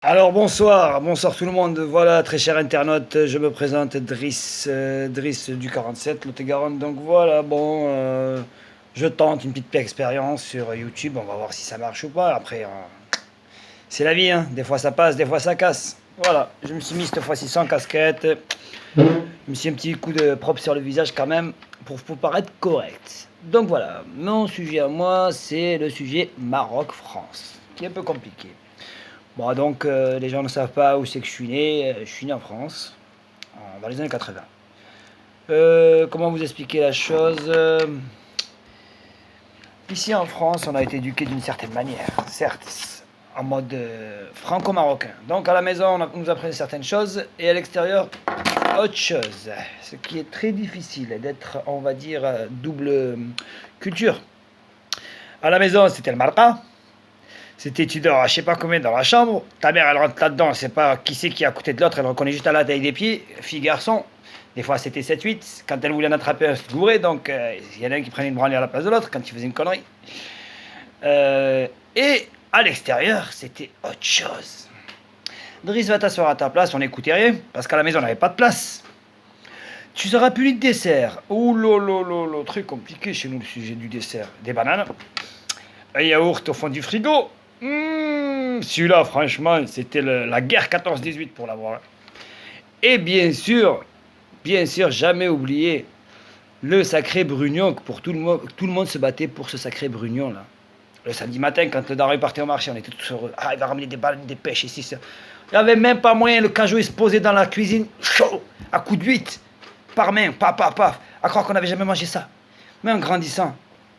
Alors bonsoir, bonsoir tout le monde. Voilà, très cher internaute, je me présente Driss du 47, Lot-et-Garonne. Donc voilà, bon, je tente une petite expérience sur YouTube. On va voir si ça marche ou pas. Après, c'est la vie, hein. Des fois ça passe, des fois ça casse. Voilà, je me suis mis cette fois-ci sans casquette. Je me suis mis un petit coup de propre sur le visage quand même pour paraître correct. Donc voilà, mon sujet à moi, c'est le sujet Maroc-France, qui est un peu compliqué. Bon, donc, les gens ne savent pas où c'est que je suis né. Je suis né en France, dans les années 80. Comment vous expliquer la chose Ici en France, on a été éduqué d'une certaine manière, certes, en mode franco-marocain. Donc à la maison, on nous apprenait certaines choses, et à l'extérieur, autre chose. Ce qui est très difficile d'être, on va dire, double culture. À la maison, c'était le marqa. C'était tu dors à je sais pas combien dans la chambre, ta mère elle rentre là-dedans, elle sait pas qui c'est qui est à côté de l'autre, elle reconnaît juste à la taille des pieds, fille garçon. Des fois c'était 7-8, quand elle voulait en attraper un, se gourait, donc il y en a un qui prenait une branlée à la place de l'autre quand il faisait une connerie. Et à l'extérieur, c'était autre chose. Driss, va t'asseoir à ta place, on n'écoutait rien, parce qu'à la maison on n'avait pas de place. Tu seras plus de dessert. Ouh lolo, très compliqué chez nous le sujet du dessert. Des bananes, un yaourt au fond du frigo. Celui-là, franchement, c'était la guerre 14-18 pour l'avoir. Et bien sûr, jamais oublier le sacré brugnon, que pour tout le monde se battait pour ce sacré brugnon là. Le samedi matin, quand le daron partait au marché, on était tous heureux. Ah, il va ramener des bananes, des pêches ici, ça. Il n'y avait même pas moyen, le cajot il se posait dans la cuisine, chaud, à coups de 8, par main, paf, à croire qu'on n'avait jamais mangé ça. Mais en grandissant,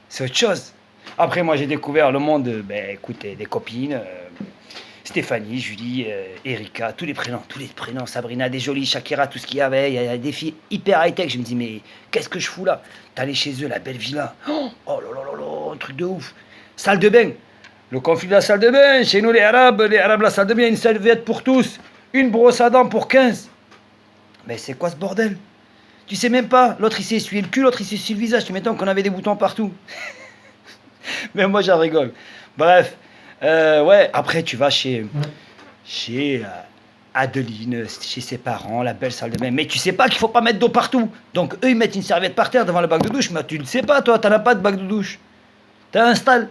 c'est autre chose. Après, moi, j'ai découvert le monde, écoutez, des copines, Stéphanie, Julie, Erika, tous les prénoms, Sabrina, des jolies, Shakira, tout ce qu'il y avait. Il y a des filles hyper high-tech. Je me dis, mais qu'est-ce que je fous là? T'allais chez eux, la belle villa. Oh là, un truc de ouf. Salle de bain. Le conflit de la salle de bain. Chez nous, les Arabes, la salle de bain, une serviette pour tous. Une brosse à dents pour 15. Mais c'est quoi ce bordel? Tu sais même pas. L'autre, il s'est essuyé le cul, l'autre, il s'est essuyé le visage. Tu m'étonnes qu'on avait des boutons partout. Mais moi, j'en rigole. Bref. Ouais, après, tu vas chez Adeline, chez ses parents, la belle salle de bain. Mais tu sais pas qu'il faut pas mettre d'eau partout. Donc, eux, ils mettent une serviette par terre devant le bac de douche. Mais tu ne sais pas, toi, t'en as pas de bac de douche. T'as un stall.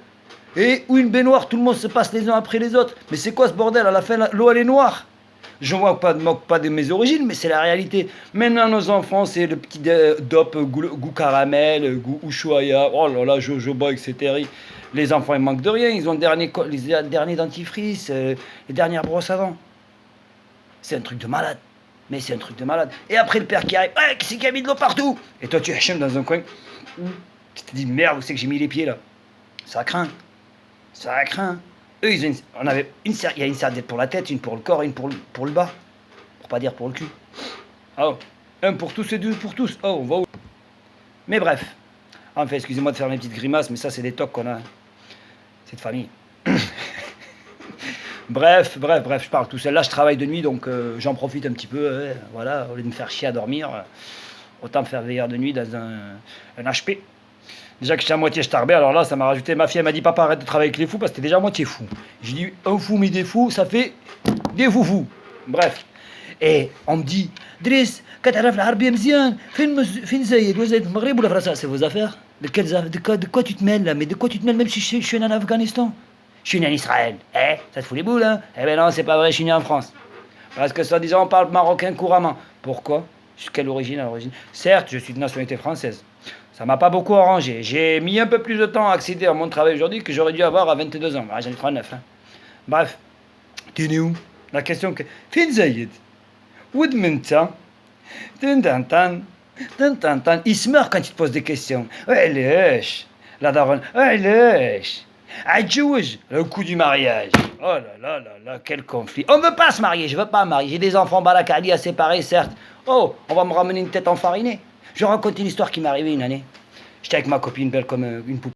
Et ou une baignoire, tout le monde se passe les uns après les autres. Mais c'est quoi ce bordel? À la fin, l'eau, elle est noire. Je ne moque pas de mes origines, mais c'est la réalité. Maintenant, nos enfants, c'est le petit dop, goût caramel, goût Ushuaïa, oh là là, jojoba, etc. Les enfants, ils manquent de rien. Ils ont les derniers dentifrices, les dernières brosses à dents. C'est un truc de malade. Mais c'est un truc de malade. Et après, le père qui arrive, ouais, qui c'est qui a mis de l'eau partout? Et toi, tu hachèmes dans un coin. Tu te dis, merde, où c'est que j'ai mis les pieds là? Ça craint. Ça craint. Eux, il y a une serviette pour la tête, une pour le corps et une pour le bas. Pour pas dire pour le cul. Oh, un pour tous et deux pour tous. Oh, on va où? Mais bref. Enfin, excusez-moi de faire mes petites grimaces, mais ça, c'est des tocs qu'on a. Cette famille. bref, je parle tout seul. Là, je travaille de nuit, donc j'en profite un petit peu. Voilà, au lieu de me faire chier à dormir, autant me faire veilleur de nuit dans un HP. Déjà que j'étais à moitié starbé, alors là, ça m'a rajouté. Ma fille, elle m'a dit, papa, arrête de travailler avec les fous parce que t'es déjà à moitié fou. J'ai dit, un fou, mais des fous, ça fait des foufous. Bref. Et on me dit, Driss, كتعرف العربية مزيان فين زايد وزايد المغرب ولا فرنسا? C'est vos affaires? De quoi tu te mêles là? Mais de quoi tu te mêles même si je suis né en Afghanistan? Je suis né en Israël. Ça te fout les boules, hein? Eh ben non, c'est pas vrai, je suis né en France. Parce que soi-disant, on parle marocain couramment. Pourquoi? Quelle origine à l'origine? Certes, je suis de nationalité française. Ça m'a pas beaucoup arrangé. J'ai mis un peu plus de temps à accéder à mon travail aujourd'hui que j'aurais dû avoir à 22 ans. Ah, j'en ai 39. Hein. Bref. T'es né où? La question que... Fin Zayed. Woodminta. Tintantan. Il se meurt quand il te pose des questions. Ouais, lèche. La daronne. Ouais, lèche. Adjouj. Le coup du mariage. Oh là, quel conflit. On veut pas se marier. Je veux pas me marier. J'ai des enfants balakali à séparer, certes. Oh, on va me ramener une tête enfarinée. Je raconte une histoire qui m'est arrivée une année. J'étais avec ma copine belle comme une poupée.